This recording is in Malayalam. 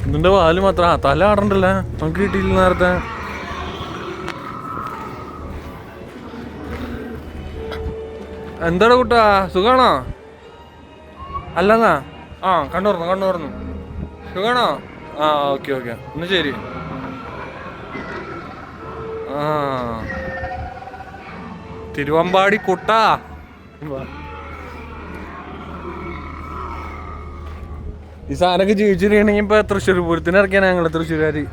ഇതിന്റെ വാല് മാത്രം തല ആടണ്ടല്ലേ, നമുക്ക് കിട്ടിയില്ല നേരത്തെ. എന്താടാ കുട്ടാ, സുഖാണോ? അല്ലെന്നാ കണ്ണു തുറന്നു. സുഖാണോ? ഓക്കെ എന്നാ ശരി. തിരുവമ്പാടി കുട്ടാ. ഈ സാധനമൊക്കെ ജീവിച്ചിരിക്കണെങ്കിൽ ഇപ്പൊ തൃശ്ശൂർ പൂരത്തിന് ഇറക്കിയാണ് ഞങ്ങള് തൃശ്ശൂർകാര്.